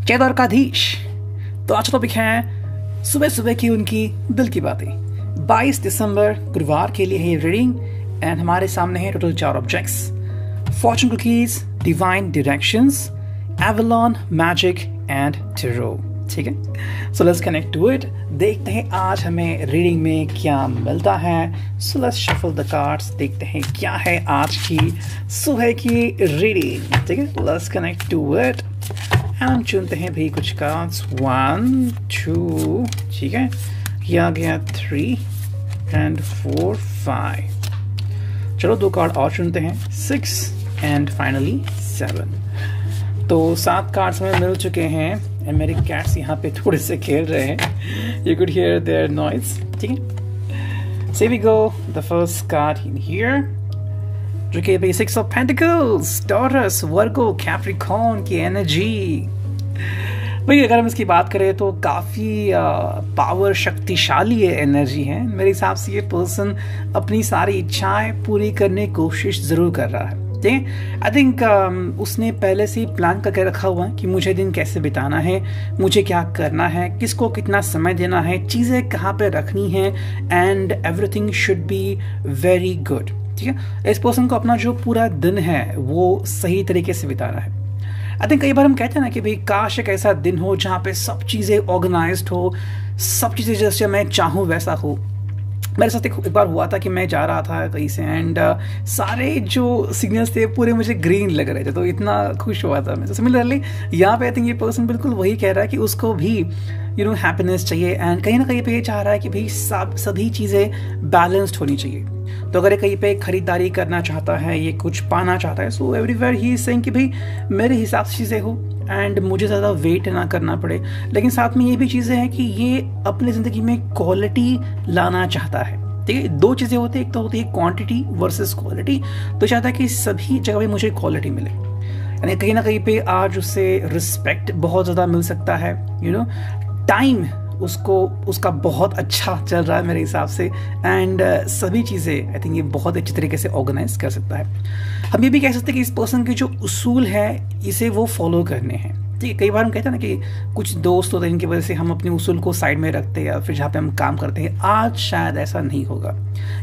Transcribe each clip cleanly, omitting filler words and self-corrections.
जय द्वारकाधीश। तो आज टॉपिक है सुबह सुबह की उनकी दिल की बातें। 22 दिसंबर गुरुवार के लिए है ये रीडिंग एंड हमारे सामने है total 4 objects: fortune cookies, divine directions, Avalon, magic and tarot. ठीक है, so let's connect to it. देखते हैं आज हमें रीडिंग में क्या मिलता है। So let's shuffle the cards, देखते हैं क्या है आज की सुबह की रीडिंग। ठीक है, let's connect to it and चुनते हैं भी कुछ कार्ड्स। 1 2, ठीक है, ये आ गया 3 एंड 4 5। चलो 2 कार्ड और चुनते हैं, 6 एंड फाइनली 7। तो 7 कार्ड्स हमें मिल चुके हैं एंड मेरे कैट्स यहाँ पे थोड़े से खेल रहे हैं। You could hear their noise. ठीक है, so we go the first card in here, जो कि भाई 6 of pentacles, taurus, Virgo, Capricorn की एनर्जी। भाई अगर हम इसकी बात करें तो काफ़ी पावर, शक्तिशाली एनर्जी है। मेरे हिसाब से ये पर्सन अपनी सारी इच्छाएं पूरी करने की कोशिश ज़रूर कर रहा है। ठीक है, आई थिंक उसने पहले से ही प्लान करके रखा हुआ है कि मुझे दिन कैसे बिताना है, मुझे क्या करना है, किसको कितना समय देना है, चीज़ें कहाँ पे रखनी है, and everything should be very good. ठीक है, इस पर्सन को अपना जो पूरा दिन है वो सही तरीके से बिताना है। आई थिंक कई बार हम कहते हैं ना कि भाई काश एक ऐसा दिन हो जहाँ पे सब चीज़ें ऑर्गेनाइज्ड हो, सब चीज़ें जैसे मैं चाहूँ वैसा हो। मेरे साथ एक बार हुआ था कि मैं जा रहा था कहीं से एंड सारे जो सिग्नल्स थे पूरे मुझे ग्रीन लग रहे थे, तो इतना खुश हुआ था मैं। सिमिलरली यहाँ पे आई थिंक ये पर्सन बिल्कुल वही कह रहा है कि उसको भी हैप्पीनेस चाहिए एंड कहीं ना कहीं पे ये चाह रहा है कि भाई सभी चीज़ें बैलेंस्ड होनी चाहिए। तो अगर ये कहीं पे खरीदारी करना चाहता है, ये कुछ पाना चाहता है, so everywhere he is saying कि भाई मेरे हिसाब से चीज़ें हो एंड मुझे ज़्यादा वेट ना करना पड़े। लेकिन साथ में ये भी चीज़ें हैं कि ये अपनी ज़िंदगी में क्वालिटी लाना चाहता है। ठीक है, 2 चीज़ें होती है, एक तो होती है क्वांटिटी वर्सेस क्वालिटी। तो चाहता है कि सभी जगह पे मुझे क्वालिटी मिले, यानी कहीं ना कहीं पे आज उससे रिस्पेक्ट बहुत ज़्यादा मिल सकता है। टाइम उसका बहुत अच्छा चल रहा है मेरे हिसाब से एंड सभी चीज़ें आई थिंक ये बहुत अच्छी तरीके से ऑर्गेनाइज कर सकता है। हम ये भी कह सकते हैं कि इस पर्सन के जो उसूल है इसे वो फॉलो करने हैं। ठीक है, कई बार हम कहते हैं ना कि कुछ दोस्त होते हैं इनकी वजह से हम अपने उसूल को साइड में रखते हैं या फिर जहाँ पे हम काम करते हैं। आज शायद ऐसा नहीं होगा।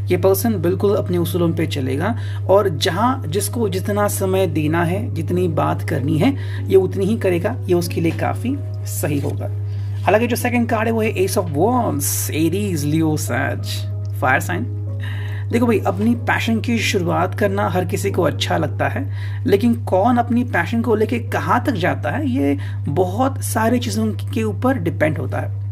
ये पर्सन बिल्कुल अपने उसूलों पे चलेगा और जहाँ जिसको जितना समय देना है, जितनी बात करनी है, ये उतनी ही करेगा। ये उसके लिए काफ़ी सही होगा। हालांकि जो सेकंड कार्ड है वो है ace of wands, Aries, Leo, Sag, fire sign. देखो भाई, अपनी पैशन की शुरुआत करना हर किसी को अच्छा लगता है, लेकिन कौन अपनी पैशन को लेके कहाँ तक जाता है ये बहुत सारी चीज़ों के ऊपर डिपेंड होता है।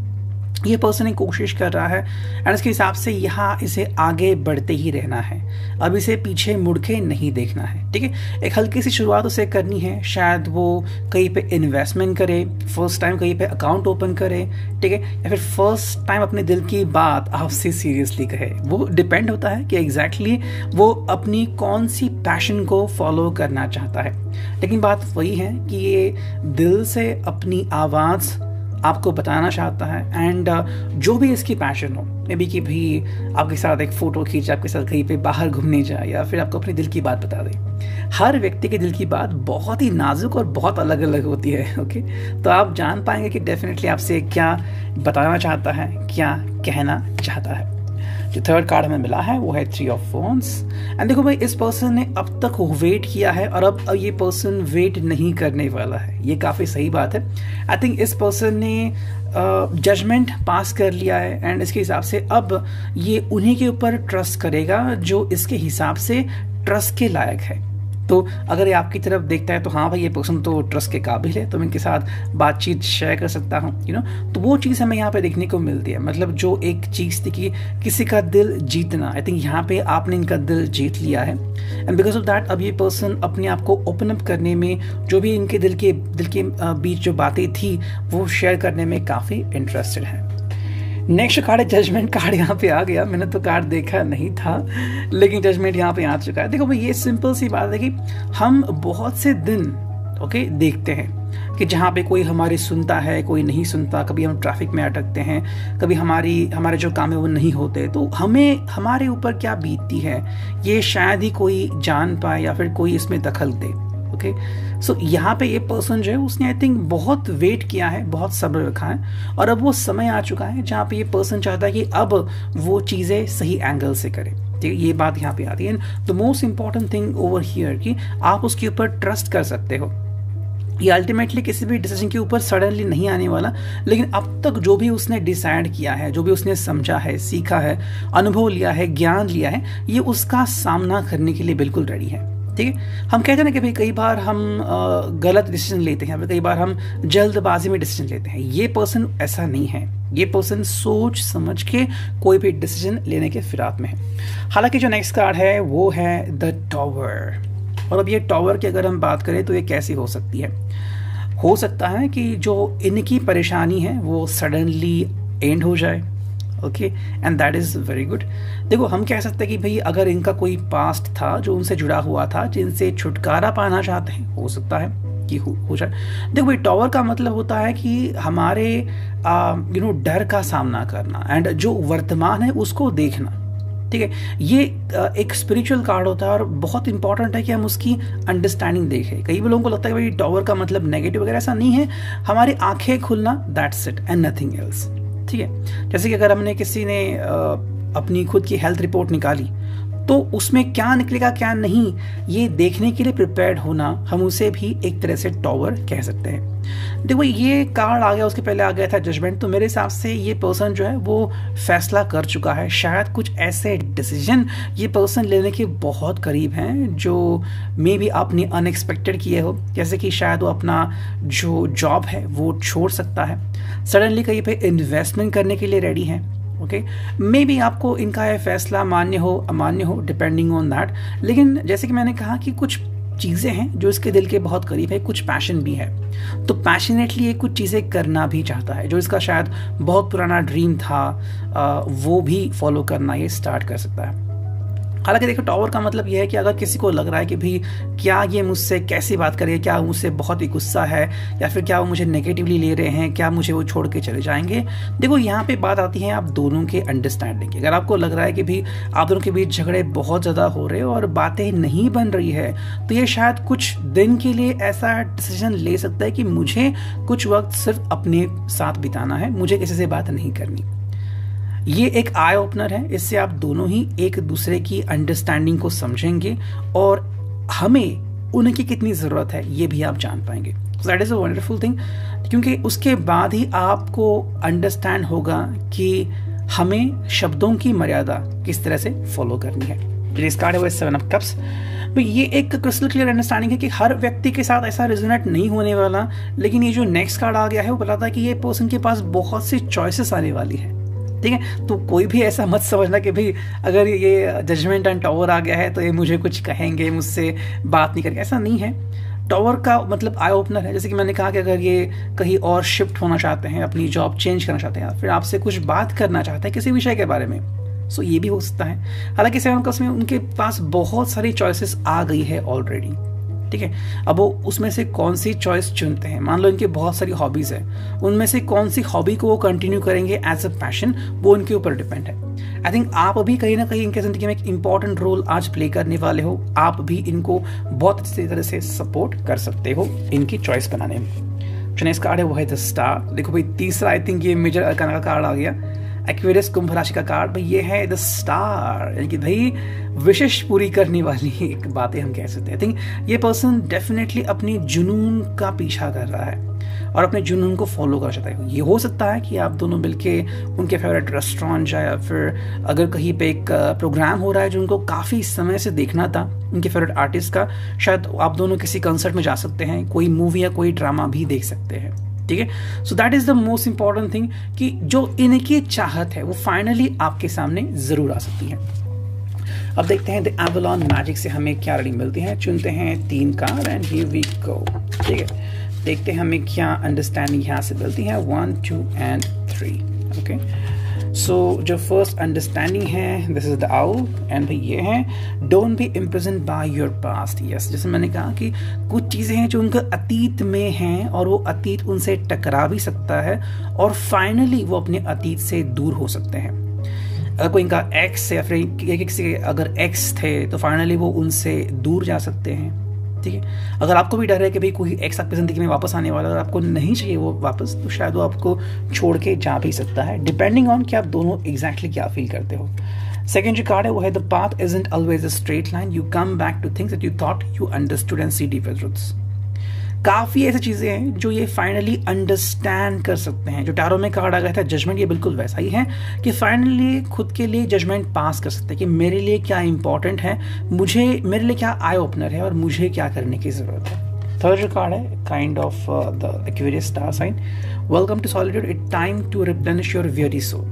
ये पर्सन एक कोशिश कर रहा है एंड इसके हिसाब से यहाँ इसे आगे बढ़ते ही रहना है। अब इसे पीछे मुड़ के नहीं देखना है। ठीक है, एक हल्की सी शुरुआत उसे करनी है। शायद वो कहीं पे इन्वेस्टमेंट करे, फर्स्ट टाइम कहीं पे अकाउंट ओपन करे, ठीक है, या फिर फर्स्ट टाइम अपने दिल की बात आपसे सीरियसली कहे। वो डिपेंड होता है कि एग्जैक्टली वो अपनी कौन सी पैशन को फॉलो करना चाहता है। लेकिन बात वही है कि ये दिल से अपनी आवाज़ आपको बताना चाहता है एंड जो भी इसकी पैशन हो, मे बी कि भाई आपके साथ एक फ़ोटो खींच, आपके साथ कहीं पे बाहर घूमने जाए या फिर आपको अपने दिल की बात बता दे। हर व्यक्ति के दिल की बात बहुत ही नाजुक और बहुत अलग अलग होती है। ओके, तो आप जान पाएंगे कि डेफिनेटली आपसे क्या बताना चाहता है, क्या कहना चाहता है। जो थर्ड कार्ड हमें मिला है वो है 3 ऑफ वॉन्ड्स एंड देखो भाई, इस पर्सन ने अब तक वेट किया है और अब ये पर्सन वेट नहीं करने वाला है। ये काफ़ी सही बात है। आई थिंक इस पर्सन ने जजमेंट पास कर लिया है एंड इसके हिसाब से अब ये उन्हीं के ऊपर ट्रस्ट करेगा जो इसके हिसाब से ट्रस्ट के लायक है। तो अगर ये आपकी तरफ देखता है तो हाँ भाई ये पर्सन तो ट्रस्ट के काबिल है, तो मैं इनके साथ बातचीत शेयर कर सकता हूँ। तो वो चीज़ हमें यहाँ पे देखने को मिलती है। मतलब जो एक चीज़ थी कि किसी का दिल जीतना, आई थिंक यहाँ पे आपने इनका दिल जीत लिया है एंड बिकॉज ऑफ दैट अब ये पर्सन अपने आप को ओपन अप करने में, जो भी इनके दिल के बीच जो बातें थी वो शेयर करने में काफ़ी इंटरेस्टेड है। नेक्स्ट कार्ड है जजमेंट कार्ड। यहाँ पे आ गया, मैंने तो कार्ड देखा नहीं था लेकिन जजमेंट यहाँ पे आ चुका है। देखो भाई, ये सिंपल सी बात है कि हम बहुत से दिन देखते हैं कि जहाँ पे कोई हमारी सुनता है, कोई नहीं सुनता। कभी हम ट्रैफिक में अटकते हैं, कभी हमारे जो काम है वो नहीं होते। तो हमें हमारे ऊपर क्या बीतती है ये शायद ही कोई जान पाए या फिर कोई इसमें दखल दे। ओके सो यहाँ पे ये पर्सन जो है उसने आई थिंक बहुत वेट किया है, बहुत सब्र रखा है, और अब वो समय आ चुका है जहाँ पे ये पर्सन चाहता है कि अब वो चीज़ें सही एंगल से करे। ठीक है, ये बात यहाँ पे आती है। The most important thing over here कि आप उसके ऊपर ट्रस्ट कर सकते हो। ये अल्टीमेटली किसी भी डिसीजन के ऊपर सडनली नहीं आने वाला, लेकिन अब तक जो भी उसने डिसाइड किया है, जो भी उसने समझा है, सीखा है, अनुभव लिया है, ज्ञान लिया है, ये उसका सामना करने के लिए बिल्कुल रेडी है। ठीक है, हम कहते हैं ना कि भाई कई बार हम गलत डिसीजन लेते हैं, कई बार हम जल्दबाजी में डिसीजन लेते हैं। ये पर्सन ऐसा नहीं है, ये पर्सन सोच समझ के कोई भी डिसीजन लेने के फिराक में है। हालांकि जो नेक्स्ट कार्ड है वो है द टॉवर। और अब ये टॉवर की अगर हम बात करें तो ये कैसी हो सकती है? हो सकता है कि जो इनकी परेशानी है वो सडनली एंड हो जाए। Okay, and that is very good. देखो, हम कह सकते हैं कि भाई अगर इनका कोई पास्ट था जो उनसे जुड़ा हुआ था, जिनसे छुटकारा पाना चाहते हैं, हो सकता है कि हो जाए। देखो भाई, टॉवर का मतलब होता है कि हमारे डर का सामना करना एंड जो वर्तमान है उसको देखना। ठीक है, ये एक स्पिरिचुअल कार्ड होता है और बहुत इंपॉर्टेंट है कि हम उसकी अंडरस्टैंडिंग देखें। कई लोगों को लगता है कि भाई टॉवर का मतलब नेगेटिव वगैरह, ऐसा नहीं है। हमारी आंखें खुलना, that's it and nothing else. ठीक है, जैसे कि अगर हमने किसी ने अपनी खुद की हेल्थ रिपोर्ट निकाली तो उसमें क्या निकलेगा क्या नहीं, ये देखने के लिए प्रिपेयर्ड होना, हम उसे भी एक तरह से टॉवर कह सकते हैं। देखो, ये कार्ड आ गया, उसके पहले आ गया था जजमेंट। तो मेरे हिसाब से ये पर्सन जो है वो फैसला कर चुका है। शायद कुछ ऐसे डिसीजन ये पर्सन लेने के बहुत करीब हैं जो मे बी आपने अनएक्सपेक्टेड किए हो। जैसे कि शायद वो अपना जो जॉब है वो छोड़ सकता है, सडनली कहीं पे इन्वेस्टमेंट करने के लिए रेडी है। ओके, मे बी आपको इनका यह फैसला मान्य हो अमान्य हो, डिपेंडिंग ऑन दैट। लेकिन जैसे कि मैंने कहा कि कुछ चीज़ें हैं जो इसके दिल के बहुत करीब है, कुछ पैशन भी है, तो पैशनेटली ये कुछ चीज़ें करना भी चाहता है। जो इसका शायद बहुत पुराना ड्रीम था वो भी फॉलो करना ये स्टार्ट कर सकता है। हालांकि देखो, टॉवर का मतलब यह है कि अगर किसी को लग रहा है कि भाई क्या ये मुझसे कैसी बात करें, क्या मुझसे बहुत ही गुस्सा है, या फिर क्या वो मुझे नेगेटिवली ले रहे हैं, क्या मुझे वो छोड़ के चले जाएंगे। देखो, यहाँ पे बात आती है आप दोनों के अंडरस्टैंडिंग की। अगर आपको लग रहा है कि भाई आप दोनों के बीच झगड़े बहुत ज़्यादा हो रहे हैं और बातें नहीं बन रही है, तो ये शायद कुछ दिन के लिए ऐसा डिसीजन ले सकता है कि मुझे कुछ वक्त सिर्फ अपने साथ बिताना है, मुझे किसी से बात नहीं करनी। ये एक आई ओपनर है, इससे आप दोनों ही एक दूसरे की अंडरस्टैंडिंग को समझेंगे और हमें उनकी कितनी ज़रूरत है ये भी आप जान पाएंगे। That is a wonderful thing, क्योंकि उसके बाद ही आपको अंडरस्टैंड होगा कि हमें शब्दों की मर्यादा किस तरह से फॉलो करनी है। जिस कार्ड है वो 7 ऑफ कप्स। तो ये एक क्रिस्टल क्लियर अंडरस्टैंडिंग है कि हर व्यक्ति के साथ ऐसा रिजोनेट नहीं होने वाला। लेकिन ये जो नेक्स्ट कार्ड आ गया है वो बताता है कि ये पर्सन के पास बहुत सी चॉइसेस आने वाली है। ठीक है, तो कोई भी ऐसा मत समझना कि भाई अगर ये जजमेंट एंड टॉवर आ गया है तो ये मुझे कुछ कहेंगे, मुझसे बात नहीं करेंगे, ऐसा नहीं है। टॉवर का मतलब आई ओपनर है। जैसे कि मैंने कहा कि अगर ये कहीं और शिफ्ट होना चाहते हैं, अपनी जॉब चेंज करना चाहते हैं, फिर आपसे कुछ बात करना चाहते हैं किसी विषय के बारे में, सो ये भी हो सकता है। हालांकि 7 ऑफ कप्स में उनके पास बहुत सारी चॉइसेस आ गई है ऑलरेडी। ठीक है, अब वो उसमें से कौन सी चॉइस चुनते हैं। मान लो इनकी बहुत सारी हॉबीज है, उनमें से कौन सी हॉबी को वो कंटिन्यू करेंगे एज अ पैशन, वो उनके ऊपर डिपेंड है। आई थिंक आप अभी कहीं ना कहीं इनके जिंदगी में एक इंपॉर्टेंट रोल आज प्ले करने वाले हो। आप भी इनको बहुत अच्छी तरह से सपोर्ट कर सकते हो इनकी चॉइस बनाने में। जो नेक्स्ट कार्ड है वो है द स्टार। देखो भाई, तीसरा आई थिंक ये मेजर अरकाना का कार्ड आ गया, एक्वेरियस कुंभ राशि का कार्ड। भाई ये है द स्टार, यानी कि भाई विशेष पूरी करने वाली एक बातें हम कह सकते हैं। आई थिंक ये पर्सन डेफिनेटली अपनी जुनून का पीछा कर रहा है और अपने जुनून को फॉलो कर सकता है। ये हो सकता है कि आप दोनों मिलके उनके फेवरेट रेस्टोरेंट जाए, या फिर अगर कहीं पे एक प्रोग्राम हो रहा है जो उनको काफ़ी समय से देखना था उनके फेवरेट आर्टिस्ट का, शायद आप दोनों किसी कंसर्ट में जा सकते हैं, कोई मूवी या कोई ड्रामा भी देख सकते हैं। ठीक है, so that is the most important thing कि जो इनकी चाहत है वो फाइनली आपके सामने जरूर आ सकती है। अब देखते हैं द एवलॉन मैजिक से हमें क्या रीडिंग मिलती है। चुनते हैं 3 card and here we go. ठीक है, देखते हैं हमें क्या अंडरस्टैंडिंग यहाँ से मिलती है। 1, 2 एंड 3। ओके, सो जो फर्स्ट अंडरस्टैंडिंग है, this is the owl and भाई ये है don't be imprisoned by your past. Yes, जैसे मैंने कहा कि कुछ चीज़ें हैं जो उनके अतीत में हैं और वो अतीत उनसे टकरा भी सकता है और फाइनली वो अपने अतीत से दूर हो सकते हैं। अगर कोई इनका एक्स है या फिर किसी के अगर एक्स थे तो फाइनली वो उनसे दूर जा सकते हैं। ठीक है। अगर आपको भी डर है कि भाई कोई एक्स आपकी ज़िंदगी में वापस आने वाला है और आपको नहीं चाहिए वो वापस, तो शायद वो आपको छोड़ के जा भी सकता है, डिपेंडिंग ऑन कि आप दोनों एग्जैक्टली क्या फील करते हो। सेकेंड जो कार्ड है वो है the path isn't always a straight line, you come back to things that you thought you understood and see deeper truths. काफ़ी ऐसी चीज़ें हैं जो ये फाइनली अंडरस्टैंड कर सकते हैं। जो टैरो में कार्ड आ गया था जजमेंट, ये बिल्कुल वैसा ही है कि फाइनली खुद के लिए जजमेंट पास कर सकते हैं कि मेरे लिए क्या इंपॉर्टेंट है, मेरे लिए क्या आई ओपनर है और मुझे क्या करने की ज़रूरत है। थर्ड जो कार्ड है kind of the Aquarius star sign, welcome to solitude, it time to replenish your very soul.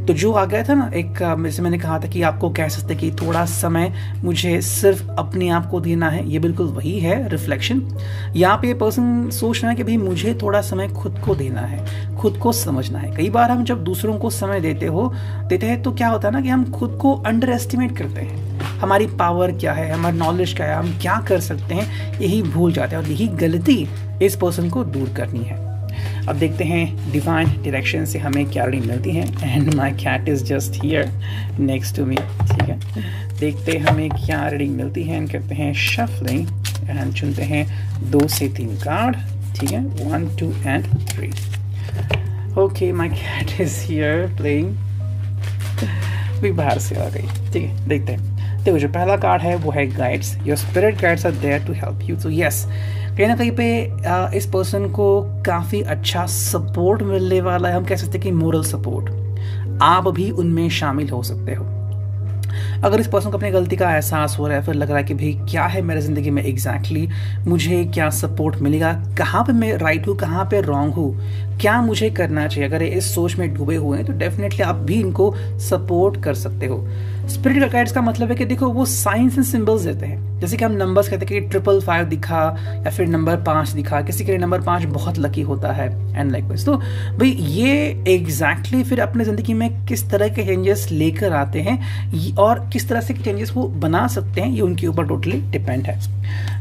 तो जो आ गया था ना एक, जैसे मैंने कहा था कि आपको कह सकते कि थोड़ा समय मुझे सिर्फ अपने आप को देना है, ये बिल्कुल वही है रिफ्लेक्शन। यहाँ पे ये पर्सन सोच रहा है कि भाई मुझे थोड़ा समय खुद को देना है, खुद को समझना है। कई बार हम जब दूसरों को समय देते हैं तो क्या होता है ना कि हम खुद को अंडर एस्टिमेट करते हैं, हमारी पावर क्या है, हमारी नॉलेज क्या है, हम क्या कर सकते हैं, यही भूल जाते हैं और यही गलती इस पर्सन को दूर करनी है। अब देखते हैं डिवाइन डायरेक्शन से हमें क्या रीडिंग मिलती है। And my cat is just here next to me, ठीक है। देखते हैं हमें क्या रीडिंग मिलती है एंड करते हैं शफलिंग एंड चुनते हैं 2 से 3 कार्ड, ठीक है, 1, 2 and 3। Okay, my cat is here playing, भी बाहर से आ गई, ठीक है। देखते हैं, देखो जो पहला कार्ड है वो है guides, your spirit guides are there to help you. तो यस, कहीं ना कहीं पे इस पर्सन को काफ़ी अच्छा सपोर्ट मिलने वाला है। हम कह सकते हैं कि मोरल सपोर्ट, आप भी उनमें शामिल हो सकते हो। अगर इस पर्सन को अपनी गलती का एहसास हो रहा है, फिर लग रहा है कि भाई क्या है मेरे ज़िंदगी में एग्जैक्टली, मुझे क्या सपोर्ट मिलेगा, कहाँ पे मैं राइट हूँ, कहाँ पे रॉन्ग हूँ, क्या मुझे करना चाहिए, अगर इस सोच में डूबे हुए हैं तो डेफिनेटली आप भी इनको सपोर्ट कर सकते हो। स्पिरिट गाइड्स का मतलब है कि देखो वो साइंस एंड सिंबल्स देते हैं, जैसे कि हम नंबर्स कहते हैं कि 555 दिखा या फिर नंबर 5 दिखा, किसी के लिए नंबर 5 बहुत लकी होता है एंड लाइक वाइज। तो भाई ये एग्जैक्टली फिर अपने ज़िंदगी में किस तरह के चेंजेस लेकर आते हैं और किस तरह से चेंजेस वो बना सकते हैं, ये उनके ऊपर टोटली डिपेंड है।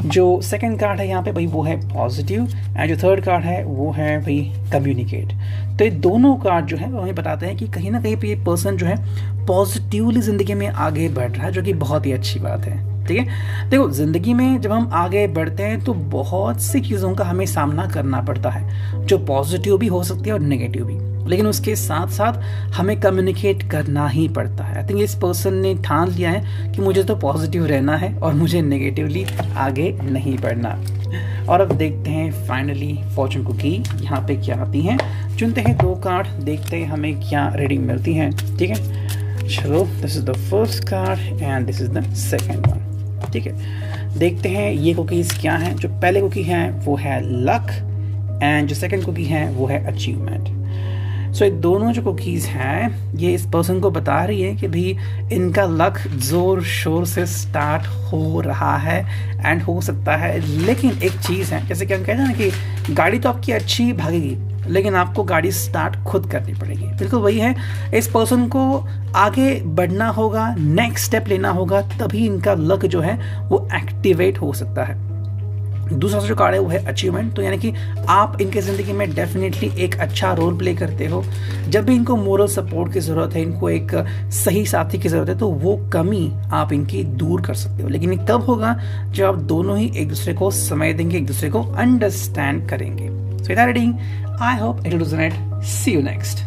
जो सेकंड कार्ड है यहाँ पे भाई वो है पॉजिटिव एंड जो थर्ड कार्ड है वो है भाई कम्युनिकेट। तो ये दोनों कार्ड जो है वो हमें बताते हैं कि कहीं ना कहीं पे ये पर्सन जो है पॉजिटिवली ज़िंदगी में आगे बढ़ रहा है, जो कि बहुत ही अच्छी बात है, ठीक है। देखो ज़िंदगी में जब हम आगे बढ़ते हैं तो बहुत सी चीज़ों का हमें सामना करना पड़ता है, जो पॉजिटिव भी हो सकती है और नेगेटिव भी, लेकिन उसके साथ साथ हमें कम्युनिकेट करना ही पड़ता है। आई थिंक इस पर्सन ने ठान लिया है कि मुझे तो पॉजिटिव रहना है और मुझे नेगेटिवली आगे नहीं बढ़ना। और अब देखते हैं फाइनली फॉर्चून कुकी यहाँ पे क्या आती हैं। चुनते हैं 2 कार्ड, देखते हैं हमें क्या रीडिंग मिलती है, ठीक है। चलो, this is the first card and this is the second one, ठीक है। देखते हैं ये कुकीज़ क्या हैं। जो पहले कुकी है वो है लक एंड जो सेकेंड कुकी है वो है अचीवमेंट। सो ये दोनों जो कुकीज़ हैं ये इस पर्सन को बता रही है कि भाई इनका लक ज़ोर शोर से स्टार्ट हो रहा है एंड हो सकता है, लेकिन एक चीज़ है, जैसे कि हम कहते हैं ना कि गाड़ी तो आपकी अच्छी भागेगी लेकिन आपको गाड़ी स्टार्ट खुद करनी पड़ेगी, बिल्कुल वही है। इस पर्सन को आगे बढ़ना होगा, नेक्स्ट स्टेप लेना होगा, तभी इनका लक जो है वो एक्टिवेट हो सकता है। दूसरा जो कार्ड है वो है अचीवमेंट। तो यानी कि आप इनके ज़िंदगी में डेफिनेटली एक अच्छा रोल प्ले करते हो। जब भी इनको मोरल सपोर्ट की ज़रूरत है, इनको एक सही साथी की ज़रूरत है, तो वो कमी आप इनकी दूर कर सकते हो। लेकिन ये तब होगा जब आप दोनों ही एक दूसरे को समय देंगे, एक दूसरे को अंडरस्टैंड करेंगे। So reading, I hope it will resonate. See you next.